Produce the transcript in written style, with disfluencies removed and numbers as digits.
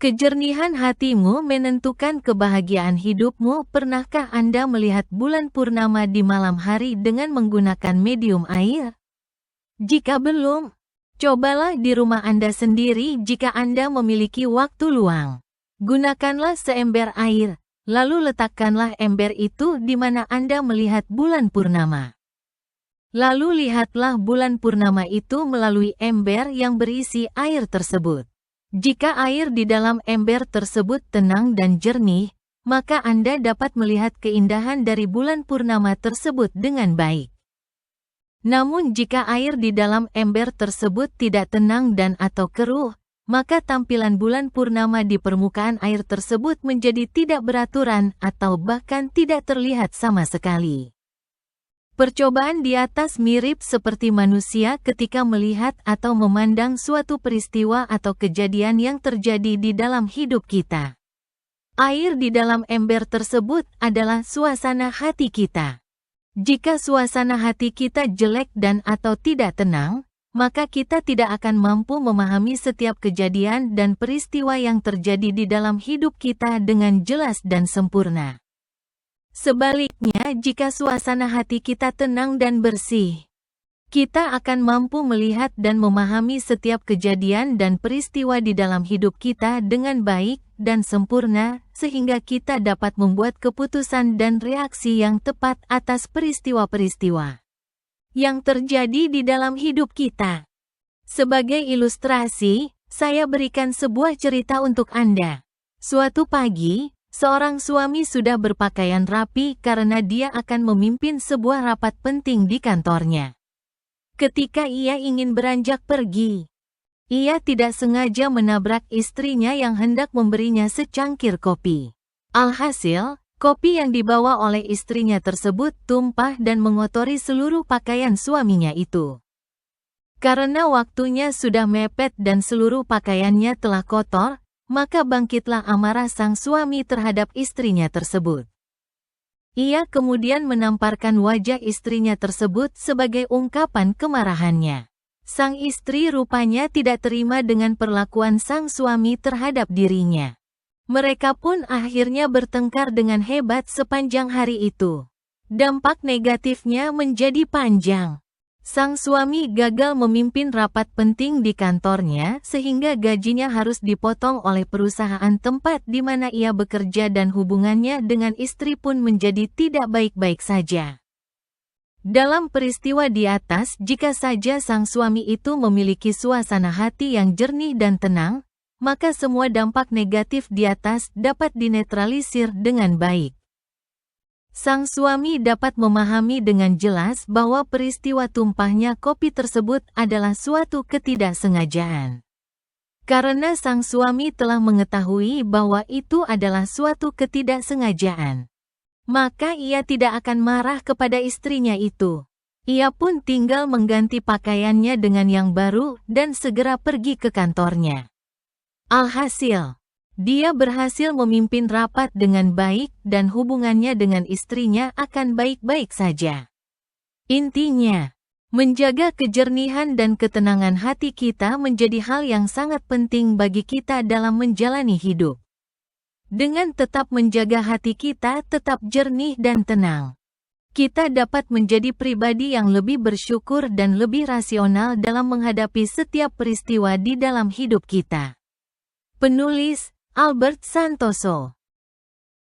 Kejernihan hatimu menentukan kebahagiaan hidupmu. Pernahkah Anda melihat bulan purnama di malam hari dengan menggunakan medium air? Jika belum, cobalah di rumah Anda sendiri jika Anda memiliki waktu luang. Gunakanlah seember air, lalu letakkanlah ember itu di mana Anda melihat bulan purnama. Lalu lihatlah bulan purnama itu melalui ember yang berisi air tersebut. Jika air di dalam ember tersebut tenang dan jernih, maka Anda dapat melihat keindahan dari bulan purnama tersebut dengan baik. Namun jika air di dalam ember tersebut tidak tenang dan atau keruh, maka tampilan bulan purnama di permukaan air tersebut menjadi tidak beraturan atau bahkan tidak terlihat sama sekali. Percobaan di atas mirip seperti manusia ketika melihat atau memandang suatu peristiwa atau kejadian yang terjadi di dalam hidup kita. Air di dalam ember tersebut adalah suasana hati kita. Jika suasana hati kita jelek dan atau tidak tenang, maka kita tidak akan mampu memahami setiap kejadian dan peristiwa yang terjadi di dalam hidup kita dengan jelas dan sempurna. Sebaliknya, jika suasana hati kita tenang dan bersih, kita akan mampu melihat dan memahami setiap kejadian dan peristiwa di dalam hidup kita dengan baik dan sempurna, sehingga kita dapat membuat keputusan dan reaksi yang tepat atas peristiwa-peristiwa yang terjadi di dalam hidup kita. Sebagai ilustrasi, saya berikan sebuah cerita untuk Anda. Suatu pagi, seorang suami sudah berpakaian rapi karena dia akan memimpin sebuah rapat penting di kantornya. Ketika ia ingin beranjak pergi, ia tidak sengaja menabrak istrinya yang hendak memberinya secangkir kopi. Alhasil, kopi yang dibawa oleh istrinya tersebut tumpah dan mengotori seluruh pakaian suaminya itu. Karena waktunya sudah mepet dan seluruh pakaiannya telah kotor, maka bangkitlah amarah sang suami terhadap istrinya tersebut. Ia kemudian menamparkan wajah istrinya tersebut sebagai ungkapan kemarahannya. Sang istri rupanya tidak terima dengan perlakuan sang suami terhadap dirinya. Mereka pun akhirnya bertengkar dengan hebat sepanjang hari itu. Dampak negatifnya menjadi panjang. Sang suami gagal memimpin rapat penting di kantornya sehingga gajinya harus dipotong oleh perusahaan tempat di mana ia bekerja dan hubungannya dengan istri pun menjadi tidak baik-baik saja. Dalam peristiwa di atas, jika saja sang suami itu memiliki suasana hati yang jernih dan tenang, maka semua dampak negatif di atas dapat dinetralisir dengan baik. Sang suami dapat memahami dengan jelas bahwa peristiwa tumpahnya kopi tersebut adalah suatu ketidaksengajaan. Karena sang suami telah mengetahui bahwa itu adalah suatu ketidaksengajaan, maka ia tidak akan marah kepada istrinya itu. Ia pun tinggal mengganti pakaiannya dengan yang baru dan segera pergi ke kantornya. Alhasil, dia berhasil memimpin rapat dengan baik dan hubungannya dengan istrinya akan baik-baik saja. Intinya, menjaga kejernihan dan ketenangan hati kita menjadi hal yang sangat penting bagi kita dalam menjalani hidup. Dengan tetap menjaga hati kita tetap jernih dan tenang, kita dapat menjadi pribadi yang lebih bersyukur dan lebih rasional dalam menghadapi setiap peristiwa di dalam hidup kita. Penulis Albert Santoso.